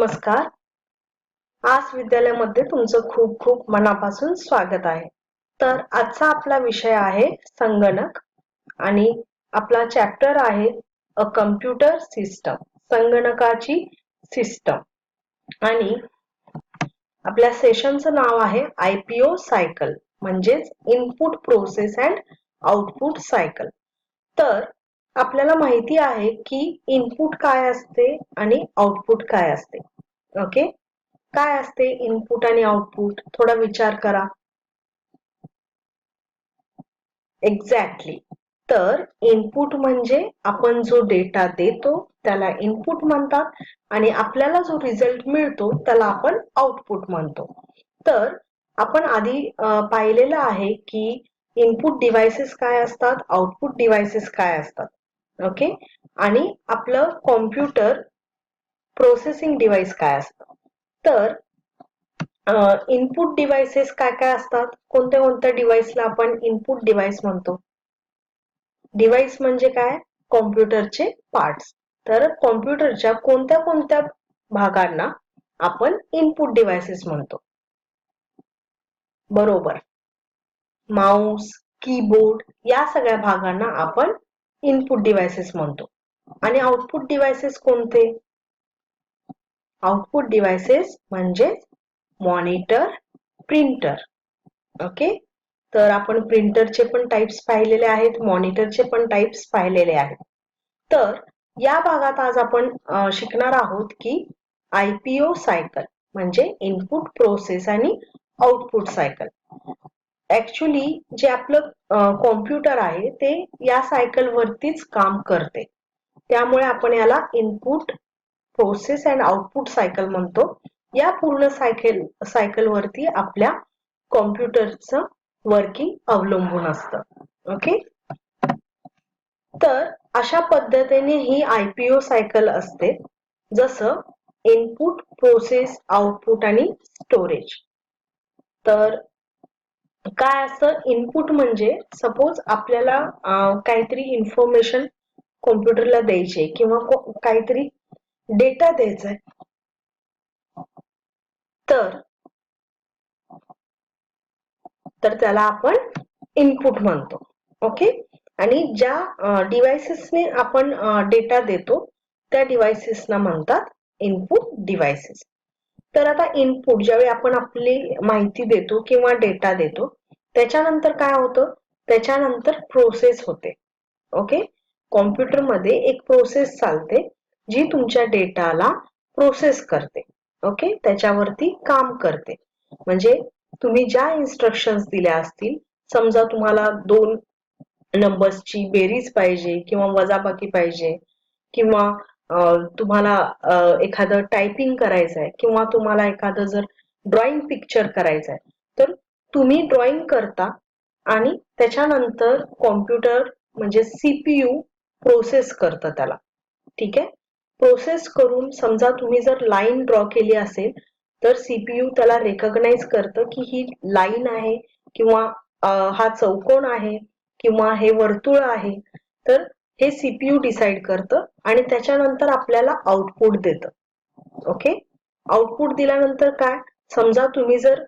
नमस्कार. आज विद्यालयामध्ये तुमचं खूप खूप मनापासून स्वागत आहे. तर आजचा आपला विषय आहे संगणक आणि आपला चॅप्टर आहे अ कम्प्युटर सिस्टम, संगणकाची सिस्टम. आणि आपल्या सेशनचं नाव आहे IPO सायकल, म्हणजेच input process and output cycle. तर आपल्याला माहिती आहे की इनपुट काय असते आणि आउटपुट काय असते. ओके, काय असते इनपुट आणि आउटपुट? थोडा विचार करा. एक्झॅक्टली. तर इनपुट म्हणजे आपण जो डेटा देतो त्याला इनपुट म्हणतात आणि आपल्याला जो रिझल्ट मिळतो त्याला आपण आउटपुट म्हणतो. तर आपण आधी पाहिलेलं आहे की इनपुट डिव्हाइसेस काय असतात, आउटपुट डिव्हाइसेस काय असतात. ओके, आणि आपलं कॉम्प्युटर प्रोसेसिंग डिव्हाइस काय असतं. तर इनपुट डिव्हाइसेस काय काय असतात? कोणत्या कोणत्या डिव्हाइसला आपण इनपुट डिव्हाइस म्हणतो? डिव्हाइस म्हणजे काय? कॉम्प्युटरचे पार्ट्स. तर कॉम्प्युटरच्या कोणत्या कोणत्या भागांना आपण इनपुट डिव्हाइसेस म्हणतो? बरोबर, माऊस, कीबोर्ड या सगळ्या भागांना आपण इनपुट डिव्हाइसेस म्हणतो. आणि आउटपुट डिव्हाइसेस कोणते? आउटपुट डिव्हाइसेस म्हणजे मॉनिटर, प्रिंटर. ओके, तर आपण प्रिंटरचे पण टाइप्स पाहिलेले आहेत, मॉनिटरचे पण टाइप्स पाहिलेले आहेत. तर या भागात आज आपण शिकणार आहोत की IPO सायकल म्हणजे इनपुट प्रोसेस आणि आउटपुट सायकल. ऍक्च्युली जे आपलं कॉम्प्युटर आहे ते या सायकल वरतीच काम करते, त्यामुळे आपण याला input process and output cycle म्हणतो. या पूर्ण सायकल वरती आपल्या कॉम्प्युटरचं वर्किंग अवलंबून असतं. ओके, तर अशा पद्धतीने ही IPO सायकल असते, जसं इनपुट, प्रोसेस, आउटपुट आणि स्टोरेज. तर काय असतं इनपुट म्हणजे सपोज आपल्याला काहीतरी इन्फॉर्मेशन कॉम्प्युटरला द्यायची किंवा काहीतरी डेटा द्यायचा आहे, तर त्याला आपण इनपुट म्हणतो. ओके, आणि ज्या डिव्हाइसेसने आपण डेटा देतो त्या डिव्हाइसेसना म्हणतात इनपुट डिव्हाइसेस. तर आता इनपुट ज्यावेळी आपण आपली माहिती देतो किंवा डेटा देतो त्याच्यानंतर काय होतं? त्याच्यानंतर प्रोसेस होते. ओके, कॉम्प्युटरमध्ये एक प्रोसेस चालते जी तुमच्या डेटाला प्रोसेस करते. ओके, त्याच्यावरती काम करते. म्हणजे तुम्ही ज्या इन्स्ट्रक्शन्स दिल्या असतील, समजा तुम्हाला 2 नंबर्सची बेरीज पाहिजे किंवा वजाबाकी पाहिजे किंवा तुम्हाला एखादं टायपिंग करायचं आहे किंवा तुम्हाला एखादं जर ड्रॉइंग पिक्चर करायचं आहे, तर तुम्ही ड्रॉइंग करता आणि त्याच्यानंतर कॉम्प्युटर म्हणजे CPU प्रोसेस करतं त्याला. ठीक आहे, प्रोसेस करून समजा तुम्ही जर लाईन ड्रॉ केली असेल तर CPU त्याला रेकॉग्नाइज करतं की ही लाईन आहे किंवा हा चौकोन आहे किंवा हे वर्तुळ आहे. तर हे CPU डिसाइड करतं आणि त्याच्यानंतर आपल्याला आउटपुट देतं. ओके, आउटपुट दिल्यानंतर काय? समजा तुम्ही जर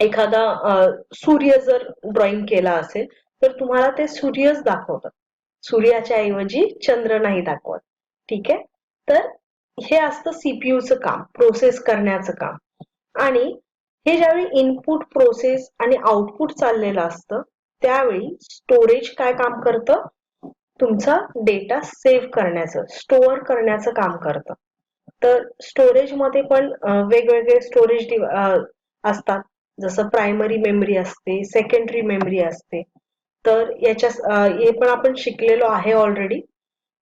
एखादा सूर्य जर ड्रॉइंग केला असेल तर तुम्हाला ते सूर्यच दाखवतं, सूर्याच्या ऐवजी चंद्र नाही दाखवत. ठीक आहे, तर हे असतं CPUचं काम, प्रोसेस करण्याचं काम. आणि हे ज्यावेळी इनपुट, प्रोसेस आणि आउटपुट चाललेलं असतं त्यावेळी स्टोरेज काय काम करतं? तुमचा डेटा सेव्ह करण्याचं, स्टोअर करण्याचं काम करतं. तर स्टोरेजमध्ये पण वेगवेगळे स्टोरेज असतात, जसं प्रायमरी मेमरी असते, सेकंडरी मेमरी असते. तर हे पण आपण शिकलेलो आहे ऑलरेडी.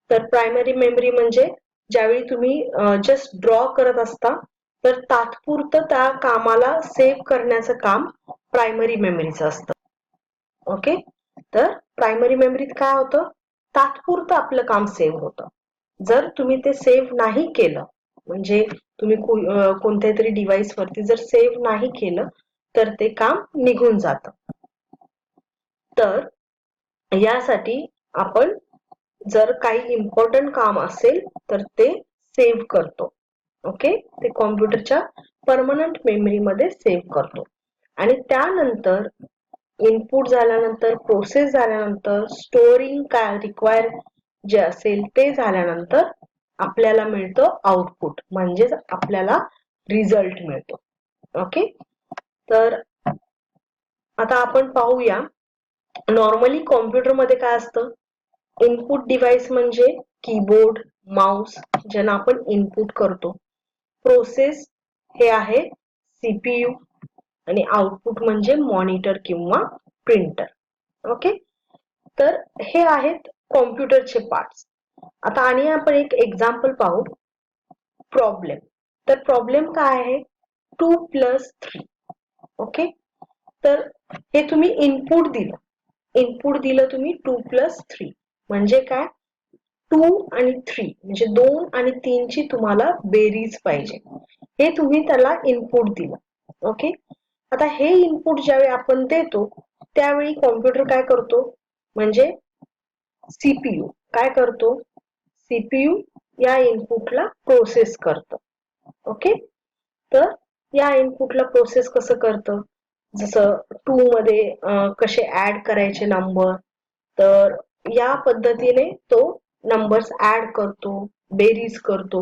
तर प्रायमरी मेमरी म्हणजे ज्यावेळी तुम्ही जस्ट ड्रॉ करत असता तर तात्पुरतं त्या कामाला सेव्ह करण्याचं काम प्रायमरी मेमरीचं असतं. ओके, तर प्रायमरी मेमरीत काय होतं? तात्पुरतं आपलं काम सेव्ह होतं. जर तुम्ही ते सेव्ह नाही केलं, म्हणजे तुम्ही कोणत्या तरी डिव्हाइस वरती जर सेव्ह नाही केलं तर ते काम निघून जातं. तर यासाठी आपण जर काही इम्पॉर्टंट काम असेल तर ते सेव्ह करतो. ओके, ते कॉम्प्युटरच्या परमनंट मेमरीमध्ये सेव्ह करतो. आणि त्यानंतर इनपुट झाल्यानंतर, प्रोसेस झाल्यानंतर, स्टोअरिंग काय रिक्वायर जे असेल ते झाल्यानंतर आपल्याला मिळतं आउटपुट, म्हणजेच आपल्याला रिझल्ट मिळतो. ओके, तर आता आपण पाहूया नॉर्मली कॉम्प्युटरमध्ये काय असतं. इनपुट डिव्हाइस म्हणजे कीबोर्ड, माउस ज्यांना आपण इनपुट करतो. प्रोसेस हे आहे सीपीयू आणि आउटपुट म्हणजे मॉनिटर किंवा प्रिंटर. ओके, तर हे आहेत कॉम्प्युटरचे पार्ट्स. आता आणि आपण एक एक्झाम्पल पाहू. प्रॉब्लेम. तर प्रॉब्लेम काय आहे, 2+3. ओके, तर हे तुम्ही इनपुट दिलं तुम्ही 2+3 म्हणजे काय, 2 आणि 3 म्हणजे 2 आणि 3 ची तुम्हाला बेरीज पाहिजे. हे तुम्ही त्याला इनपुट दिलं. ओके, आता हे इनपुट ज्यावेळी आपण देतो त्यावेळी कॉम्प्युटर काय करतो, म्हणजे सीपीयू काय करतो, सीपीयू या इनपुटला प्रोसेस करतं. ओके, तर या इनपुटला प्रोसेस कसं करतं, जसं 2 मध्ये कसे ऍड करायचे नंबर, तर या पद्धतीने तो नंबर्स ऍड करतो, बेरीज करतो,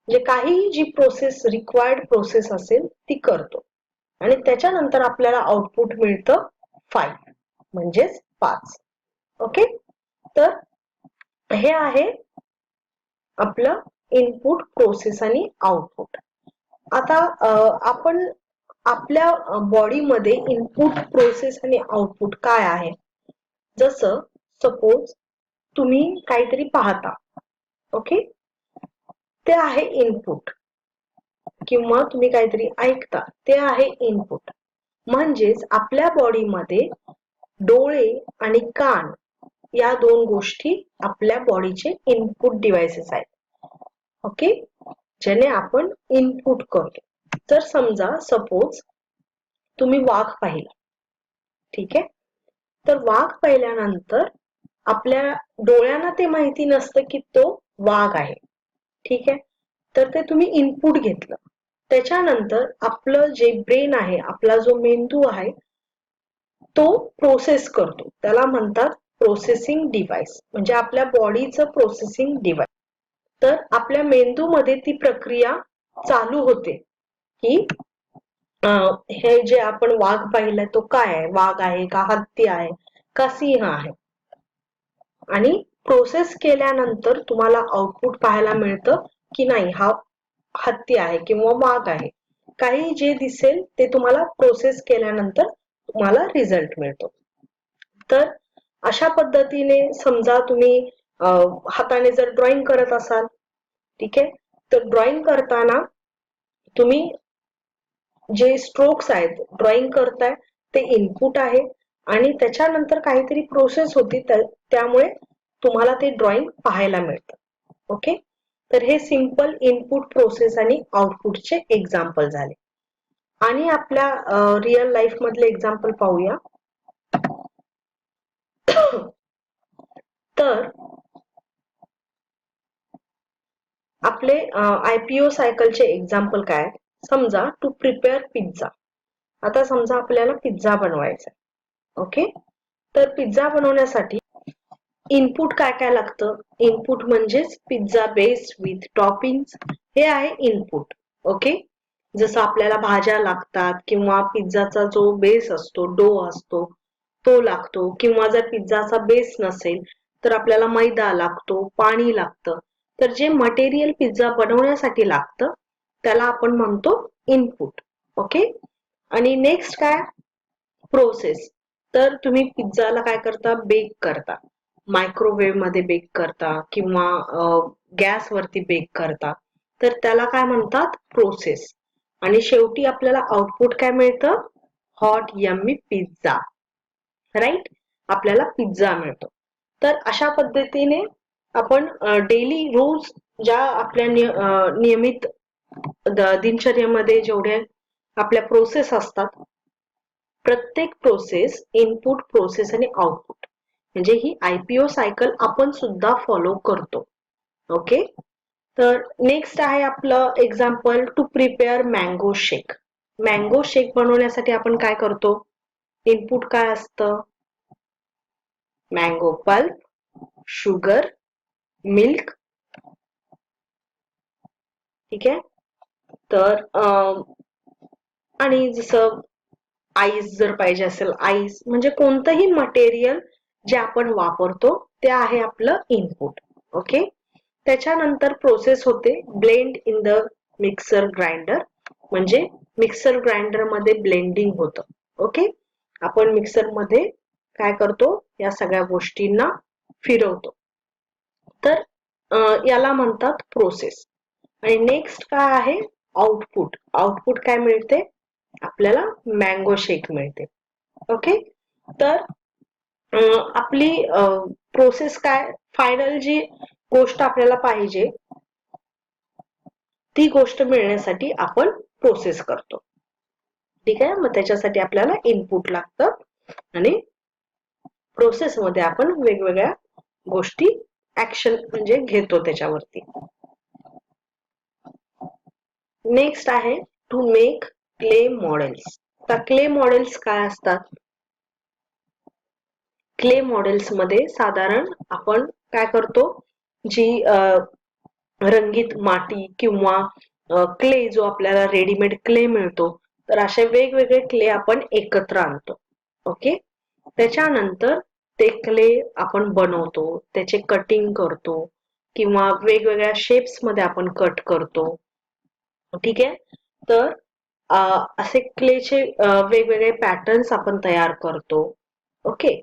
म्हणजे काहीही जी प्रोसेस रिक्वायर्ड प्रोसेस असेल ती करतो. आणि त्याच्यानंतर आपल्याला आउटपुट मिळतं 5 म्हणजेच 5. ओके, तर हे आहे आपलं इनपुट, प्रोसेस आणि आउटपुट. आता आपण आपल्या बॉडीमध्ये इनपुट, प्रोसेस आणि आउटपुट काय आहे. जसं सपोज तुम्ही काहीतरी पाहता. ओके, ते आहे इनपुट, किंवा तुम्ही काहीतरी ऐकता ते आहे इनपुट. म्हणजेच आपल्या बॉडीमध्ये डोळे आणि कान या 2 गोष्टी आपल्या बॉडीचे इनपुट डिव्हाइसेस आहेत. ओके, ज्याने आपण इनपुट करतो. तर समजा सपोज तुम्ही वाघ पाहिला. ठीक आहे, तर वाघ पाहिल्यानंतर आपल्या डोळ्यांना ते माहिती नसतं की तो वाघ आहे. ठीक आहे, तर ते तुम्ही इनपुट घेतलं. त्याच्यानंतर आपलं जे ब्रेन आहे, आपला जो मेंदू आहे, तो प्रोसेस करतो. त्याला म्हणतात प्रोसेसिंग डिव्हाइस, म्हणजे आपल्या बॉडीचं प्रोसेसिंग डिव्हाइस. तर आपल्या मेंदूमध्ये ती प्रक्रिया चालू होते की हे जे आपण वाघ पाहिलंय तो काय आहे, वाघ आहे का हत्ती आहे का सिंह आहे. आणि प्रोसेस केल्यानंतर तुम्हाला आउटपुट पाहायला मिळतं की नाही हा हत्ती आहे किंवा वाघ आहे. काही जे दिसेल ते तुम्हाला प्रोसेस केल्यानंतर तुम्हाला रिझल्ट मिळतो. तर अशा पद्धतीने समजा तुम्ही हाताने जर ड्रॉइंग करत असाल, ठीक आहे, तर ड्रॉइंग करताना तुम्ही जे स्ट्रोक्स आहेत ड्रॉइंग करताय ते इनपुट आहे, आणि त्याच्यानंतर काहीतरी प्रोसेस होती त्यामुळे तुम्हाला ते ड्रॉइंग पाहायला मिळतं. ओके, तर हे सिंपल इनपुट, प्रोसेस आणि आउटपुटचे एक्झाम्पल झाले. आणि आपल्या रिअल लाईफ मधले एक्झाम्पल पाहूया. तर आपले IPO सायकलचे एक्झाम्पल काय, समजा टू प्रिपेअर पिझ्झा. आता समजा आपल्याला पिझ्झा बनवायचा. ओके, तर पिझ्झा बनवण्यासाठी इनपुट काय काय लागतं. इनपुट म्हणजेच पिझ्झा बेस विथ टॉपिंग्स, हे आहे इनपुट. ओके, जसं आपल्याला भाज्या लागतात किंवा पिझ्झाचा जो बेस असतो, डो असतो तो लागतो, किंवा जर पिझ्झाचा बेस नसेल तर आपल्याला मैदा लागतो, पाणी लागतं. तर जे मटेरियल पिझ्झा बनवण्यासाठी लागतं त्याला आपण म्हणतो इनपुट. ओके, आणि नेक्स्ट काय, प्रोसेस. तर तुम्ही पिझ्झाला काय करता, बेक करता, मायक्रोवेव्ह मध्ये बेक करता किंवा गॅसवरती बेक करता, तर त्याला काय म्हणतात, प्रोसेस. आणि शेवटी आपल्याला आउटपुट काय मिळतं, हॉट यम्मी पिझ्झा. राईट, आपल्याला पिझ्झा मिळतो. तर अशा पद्धतीने आपण डेली रोज ज्या आपल्या नियमित दिनचर्येमध्ये जेवढे आपल्या प्रोसेस असतात, प्रत्येक प्रोसेस इनपुट, प्रोसेस आणि आउटपुट, म्हणजे ही IPO सायकल आपण सुद्धा फॉलो करतो. ओके, तर नेक्स्ट आहे आपलं example to prepare mango shake. Mango shake बनवण्यासाठी आपण काय करतो? इनपुट काय असतं? Mango pulp, sugar, milk. ठीक आहे. तर आणि जसं आईस जर पाहिजे असेल, आईस म्हणजे कोणतंही मटेरियल जे आपण वापरतो ते आहे आपलं इनपुट. ओके. त्याच्यानंतर प्रोसेस होते blend in the mixer grinder, म्हणजे मिक्सर ग्राइंडर मध्ये ब्लेंडिंग होतं. ओके. आपण मिक्सर मध्ये काय करतो? या सगळ्या गोष्टींना फिरवतो. तर याला म्हणतात प्रोसेस. आणि नेक्स्ट काय आहे? आउटपुट. आउटपुट काय मिळते? आपल्याला मँगो शेक मिळते. ओके. तर आपली प्रोसेस काय? फायनल जी गोष्ट आपल्याला पाहिजे ती गोष्ट मिळण्यासाठी आपण प्रोसेस करतो. ठीक आहे. मग त्याच्यासाठी आपल्याला इनपुट लागतं आणि प्रोसेस मध्ये आपण वेगवेगळ्या गोष्टी ऍक्शन म्हणजे घेतो त्याच्यावरती. नेक्स्ट आहे टू मेक क्ले मॉडेल्स. तर क्ले मॉडेल्स काय असतात? क्ले मॉडेल्स मध्ये साधारण आपण काय करतो? जी रंगीत माती किंवा क्ले जो आपल्याला रेडीमेड क्ले मिळतो, तर असे वेगवेगळे क्ले आपण एकत्र आणतो. ओके. त्याच्यानंतर ते क्ले आपण बनवतो, त्याचे कटिंग करतो किंवा वेगवेगळ्या शेप्स मध्ये आपण कट करतो. ठीक आहे. तर असे क्लेचे वेगवेगळे पॅटर्न्स आपण तयार करतो. ओके.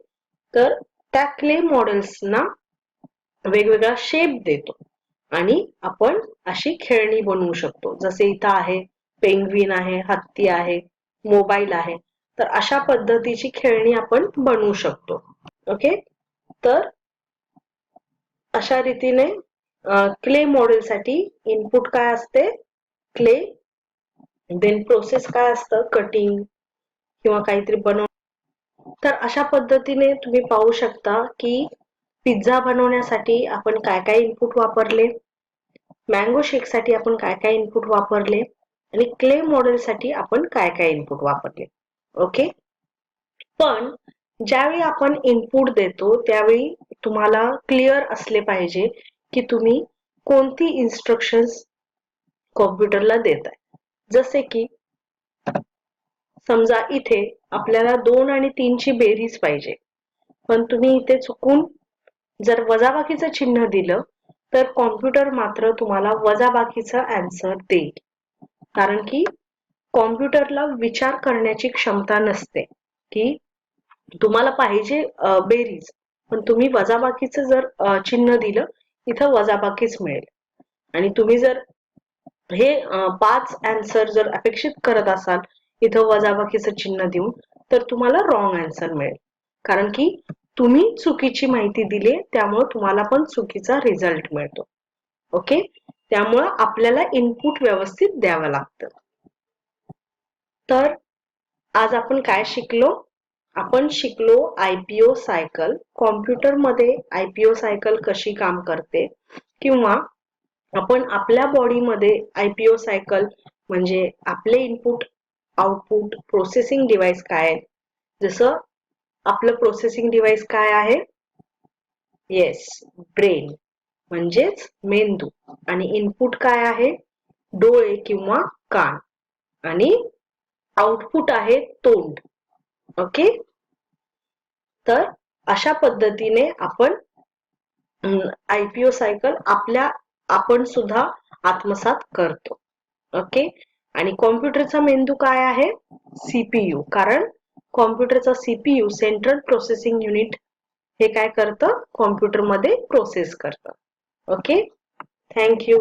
तर त्या क्ले मॉडेल्सना वेगवेगळा शेप देतो आणि आपण अशी खेळणी बनवू शकतो. जसे इथं आहे पेंग्विन आहे, हत्ती आहे, मोबाईल आहे. तर अशा पद्धतीची खेळणी आपण बनवू शकतो. ओके. तर अशा रीतीने क्ले मॉडेलसाठी इनपुट काय असते? क्ले. देन प्रोसेस काय असतं? कटिंग किंवा काहीतरी बनव. तर अशा पद्धतीने तुम्ही पाहू शकता की पिझ्झा बनवण्यासाठी आपण काय काय इनपुट वापरले, मँगो शेक साठी आपण काय काय इनपुट वापरले आणि क्ले मॉडेल साठी आपण काय काय इनपुट वापरले. ओके. पण ज्यावेळी आपण इनपुट देतो त्यावेळी तुम्हाला क्लिअर असले पाहिजे की तुम्ही कोणती इन्स्ट्रक्शन्स कॉम्प्युटरला देताय. जसे की समजा इथे आपल्याला 2 आणि 3 ची बेरीज पाहिजे, पण तुम्ही इथे चुकून जर वजाबाकीचं चिन्ह दिलं तर कॉम्प्युटर मात्र तुम्हाला वजाबाकीचा आन्सर देईल. कारण की कॉम्प्युटरला विचार करण्याची क्षमता नसते की तुम्हाला पाहिजे बेरीज, पण तुम्ही वजाबाकीचं जर चिन्ह दिलं इथं वजाबाकीच मिळेल. आणि तुम्ही जर हे 5 आन्सर जर अपेक्षित करत असाल इथं वजाबाकीचं चिन्ह देऊन, तर तुम्हाला रॉंग आन्सर मिळेल. कारण की तुम्ही चुकीची माहिती दिली, त्यामुळे तुम्हाला पण चुकीचा रिझल्ट मिळतो. ओके. त्यामुळं आपल्याला इनपुट व्यवस्थित द्यावं लागतं. तर आज आपण काय शिकलो? आपण शिकलो आयपीओ सायकल. कॉम्प्युटरमध्ये आयपीओ सायकल कशी काम करते किंवा आपण आपल्या बॉडीमध्ये आयपीओ सायकल म्हणजे आपले इनपुट, आउटपुट, प्रोसेसिंग डिव्हाइस काय आहे. जसं आपलं प्रोसेसिंग डिव्हाइस काय आहे? येस, ब्रेन म्हणजेच मेंदू. आणि इनपुट काय आहे? डोळे किंवा कान. आणि आउटपुट आहे तोंड. ओके. तर अशा पद्धतीने आपण आयपीओ सायकल आपण सुद्धा आत्मसात करतो. ओके. आणि कॉम्प्युटरचा मेंदू काय आहे? सीपीयू. कारण कॉम्प्युटरचा सीपीयू सेंट्रल प्रोसेसिंग युनिट हे काय करतं? कॉम्प्युटरमध्ये प्रोसेस करतं. ओके. Thank you.